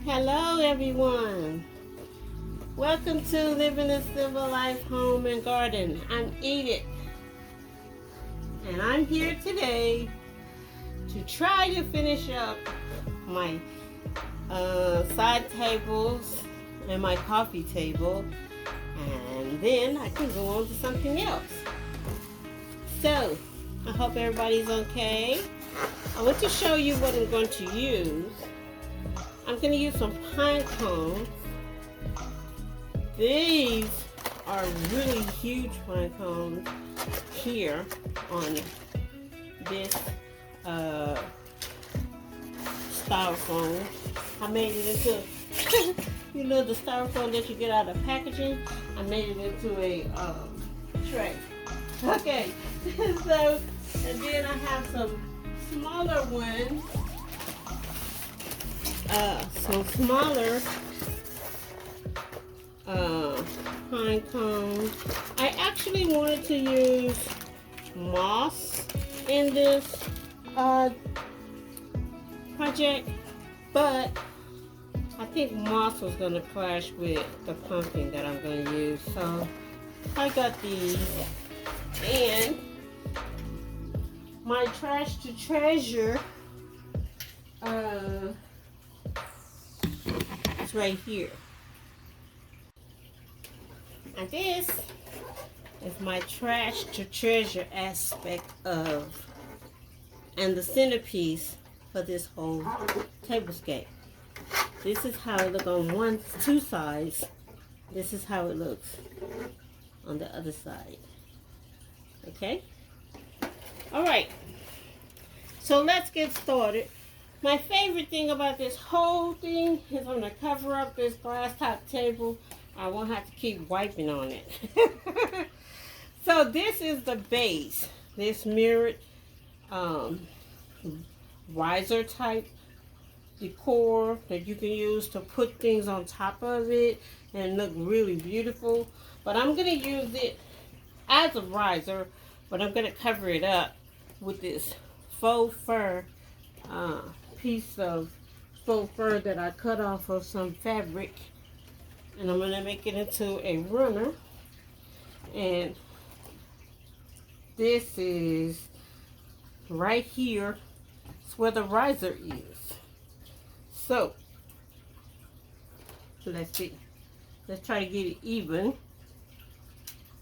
Hello everyone. Welcome to Living the Silver Life Home and Garden. I'm Edith. And I'm here today to try to finish up my side tables and my coffee table. And then I can go on to something else. So, I hope everybody's okay. I want to show you what I'm going to use. I'm going to use some pine cones. These are really huge pine cones here on this styrofoam. I made it into, you know, the styrofoam that you get out of packaging. I made it into a tray. Okay, so, and then I have some smaller ones. Some smaller pine cones. I actually wanted to use moss in this project, but I think moss was going to clash with the pumpkin that I'm going to use. So I got these, and my trash to treasure it's right here. And this is my trash to treasure aspect of, and the centerpiece for this whole tablescape. This is how it looks on two sides. This is how it looks on the other side. Okay? Alright. So let's get started. My favorite thing about this whole thing is I'm going to cover up this glass top table. I won't have to keep wiping on it. So this is the base. This mirrored riser type decor that you can use to put things on top of it and look really beautiful. But I'm going to use it as a riser, but I'm going to cover it up with this faux fur piece of faux fur that I cut off of some fabric, and I'm going to make it into a runner. And this is right here. It's where the riser is. So let's see. Let's try to get it even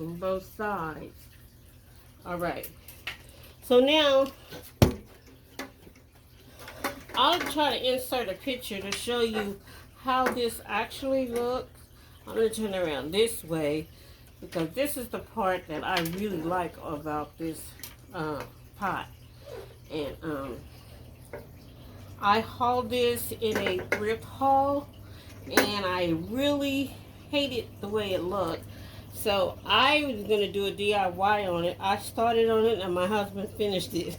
on both sides. All right. So now I'll try to insert a picture to show you how this actually looks. I'm going to turn it around this way because this is the part that I really like about this pot. And I hauled this in a thrift haul, and I really hated the way it looked. So I was going to do a DIY on it. I started on it and my husband finished it.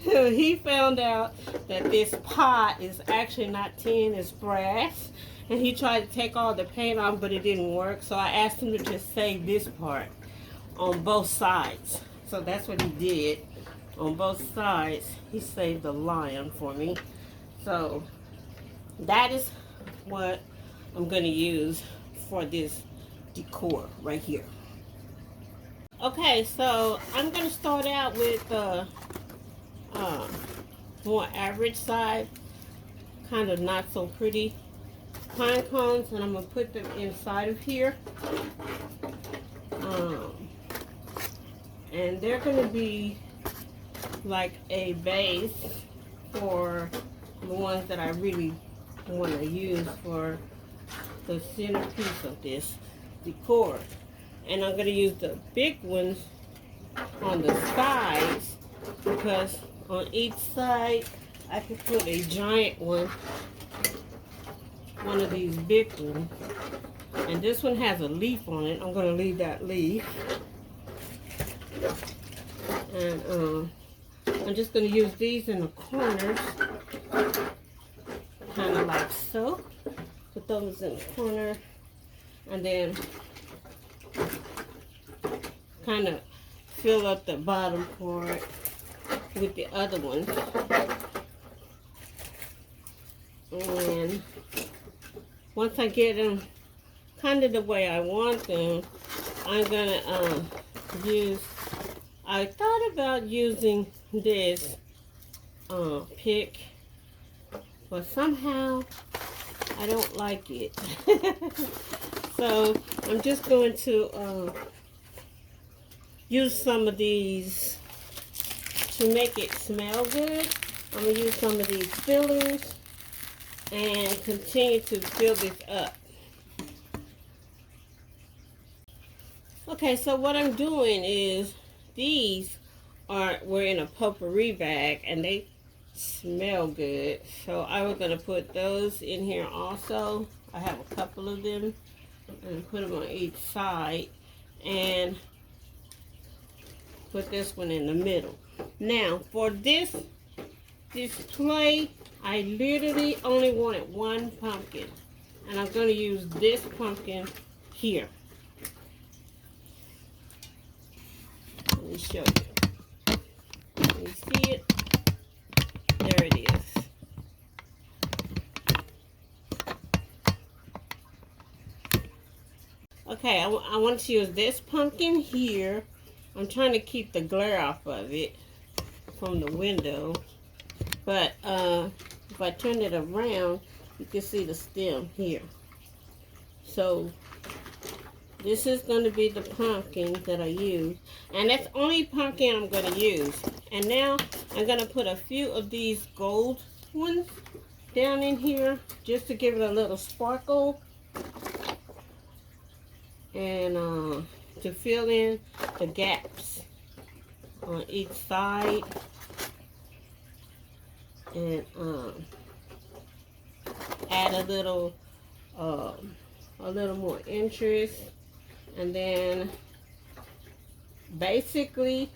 He found out that this pot is actually not tin, it's brass. And he tried to take all the paint off, but it didn't work. So I asked him to just save this part on both sides. So that's what he did. On both sides, he saved the lion for me. So that is what I'm going to use for this decor right here. Okay, so I'm going to start out with the more average side, kind of not so pretty pine cones, and I'm going to put them inside of here. And they're going to be like a base for the ones that I really want to use for the centerpiece of this decor. And I'm going to use the big ones on the sides because on each side I can put a giant one of these big ones. And this one has a leaf on it. I'm going to leave that leaf. And I'm just going to use these in the corners, kind of like so. Put those in the corner, and then kind of fill up the bottom part with the other one. And once I get them kind of the way I want them, I'm gonna I thought about using this pick, but somehow I don't like it. So I'm just going to use some of these to make it smell good. I'm going to use some of these fillers and continue to fill this up. Okay, so what I'm doing is these were in a potpourri bag and they smell good. So I was going to put those in here also. I have a couple of them and put them on each side and put this one in the middle. Now for this display, I literally only wanted one pumpkin, and I'm going to use this pumpkin here. Let me show you. Can you see it? There it is. Okay, I want to use this pumpkin here. I'm trying to keep the glare off of it from the window. But if I turn it around, you can see the stem here. So this is going to be the pumpkin that I use. And that's the only pumpkin I'm going to use. And now I'm going to put a few of these gold ones down in here just to give it a little sparkle. And to fill in the gaps on each side. And add a little more interest. And then basically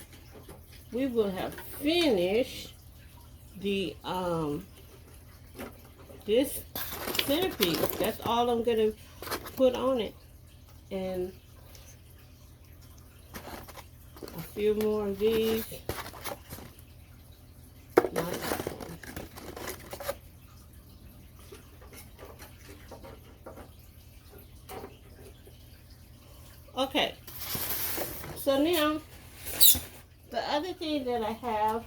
we will have finished the this centerpiece. That's all I'm gonna put on it, and a few more of these. Okay, so now the other thing that I have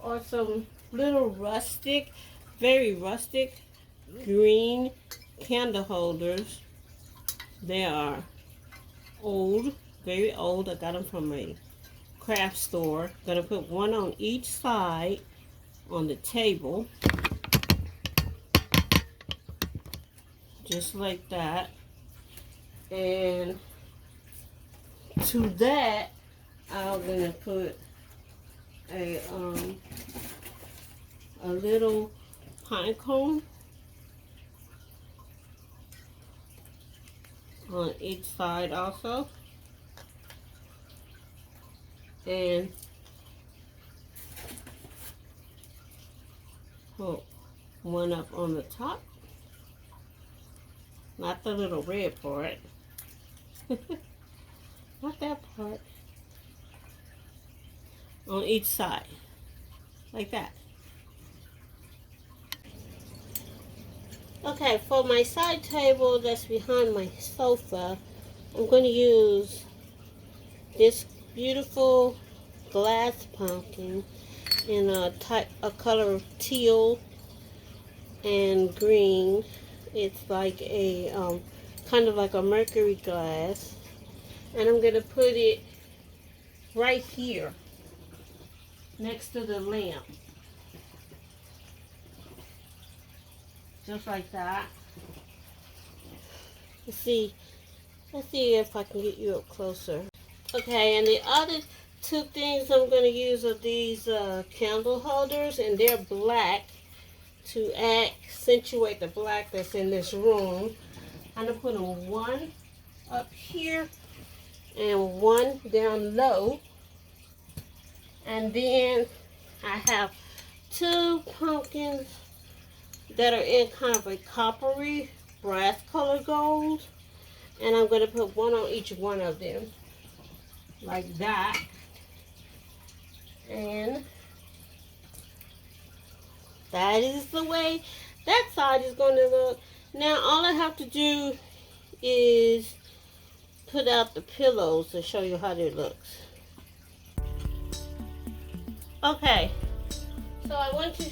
are some little rustic, very rustic green candle holders. They are old, very old. I got them from a craft store. Gonna put one on each side on the table, just like that. And to that, I'm gonna put a little pine cone on each side also, and put one up on the top, not the little red part. Not that part. On each side. Like that. Okay, for my side table that's behind my sofa, I'm going to use this beautiful glass pumpkin in a color of teal and green. It's like a kind of like a mercury glass. And I'm going to put it right here next to the lamp. Just like that. Let's see if I can get you up closer. Okay, and the other two things I'm going to use are these candle holders, and they're black to accentuate the black that's in this room. I'm going to put them one up here and one down low, and then I have two pumpkins that are in kind of a coppery brass color gold, and I'm going to put one on each one of them like that. And that is the way that side is going to look. Now all I have to do is put out the pillows to show you how they looks. Okay, so I want to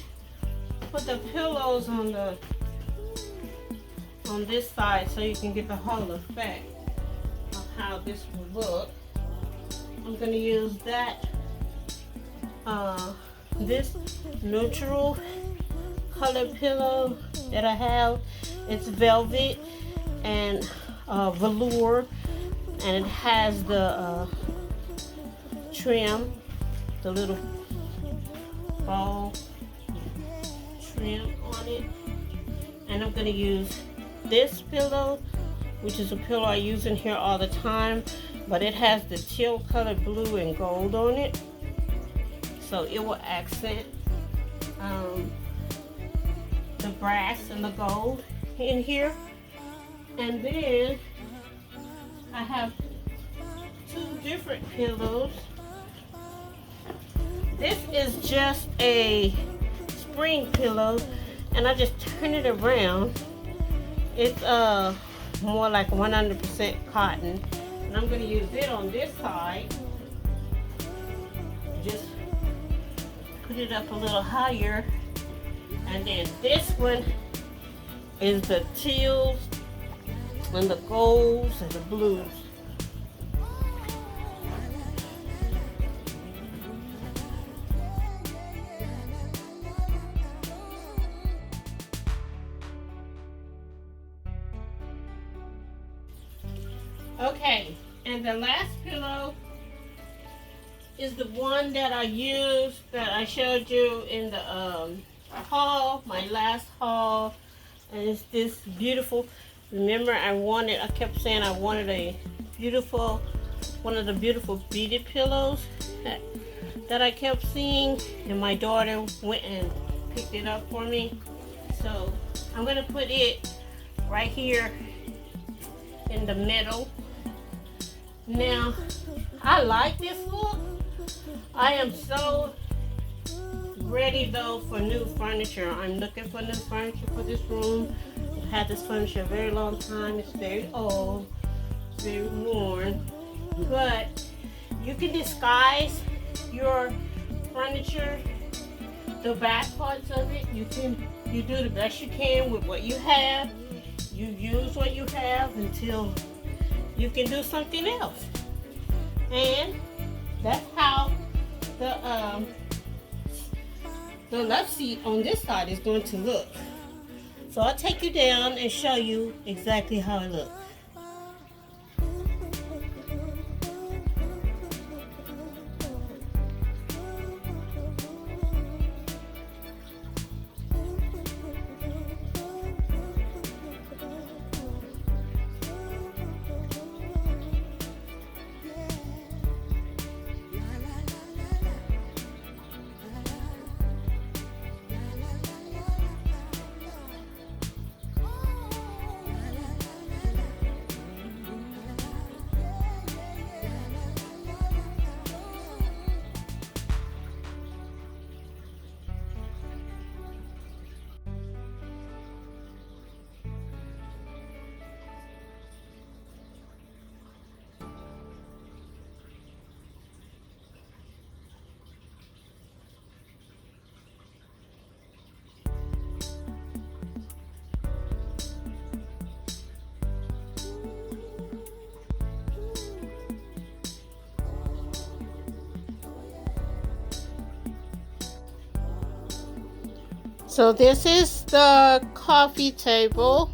put the pillows on this side so you can get the whole effect of how this will look. I'm going to use that this neutral colored pillow that I have. It's velvet and velour, and it has the trim, the little ball trim on it. And I'm going to use this pillow, which is a pillow I use in here all the time, but it has the teal colored blue and gold on it, so it will accent the brass and the gold in here. And then I have two different pillows. This is just a spring pillow, and I just turn it around. It's more like 100% cotton, and I'm going to use it on this side. Just put it up a little higher, and then this one is the teals and the golds and the blues. Okay, and the last pillow is the one that I used, that I showed you in the haul, my last haul, and it's this beautiful. Remember, I kept saying I wanted a beautiful, one of the beautiful beaded pillows that I kept seeing, and my daughter went and picked it up for me. So I'm gonna put it right here in the middle. Now, I like this look. I am so ready though for new furniture. I'm looking for new furniture for this room. I've had this furniture a very long time. It's very old, it's very worn, but you can disguise your furniture, the back parts of it. You do the best you can with what you have. You use what you have until you can do something else. And that's how the left seat on this side is going to look. So I'll take you down and show you exactly how it looks. So this is the coffee table.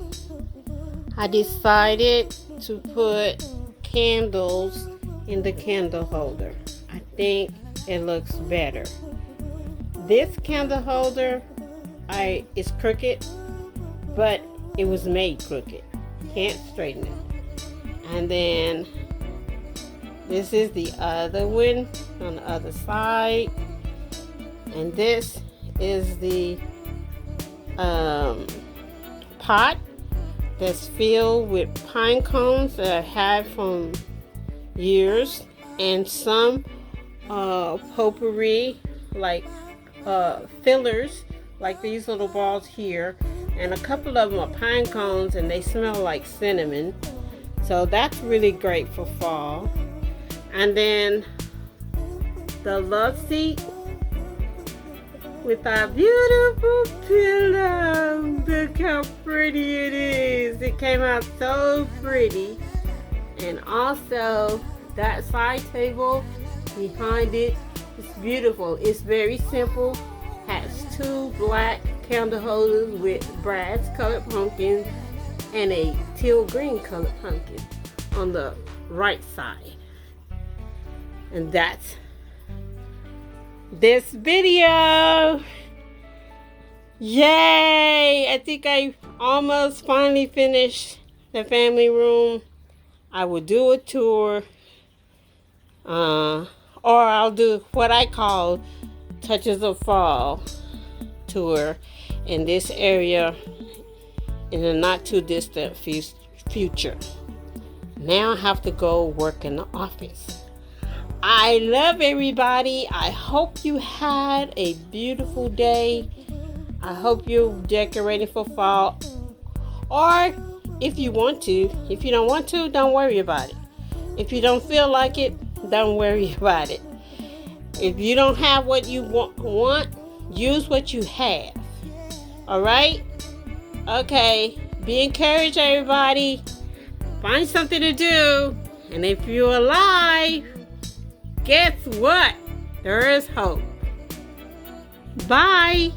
I decided to put candles in the candle holder. I think it looks better. This candle holder is crooked, but it was made crooked. Can't straighten it. And then this is the other one on the other side. And this is the pot that's filled with pine cones that I had from years, and some potpourri, like fillers, like these little balls here, and a couple of them are pine cones and they smell like cinnamon. So that's really great for fall. And then the love seat with our beautiful pillow. Look how pretty it is. It came out so pretty. And also that side table behind it is beautiful. It's very simple. Has 2 black candle holders with brass colored pumpkins and a teal green colored pumpkin on the right side. And that's this video. Yay! I think I almost finally finished the family room. I will do a tour, or I'll do what I call Touches of Fall tour in this area in the not too distant future. Now I have to go work in the office. I love everybody. I hope you had a beautiful day. I hope you're decorating for fall. Or if you want to. If you don't want to, don't worry about it. If you don't feel like it, don't worry about it. If you don't have what you want, use what you have. Alright? Okay. Be encouraged, everybody. Find something to do. And if you're alive, guess what? There is hope. Bye.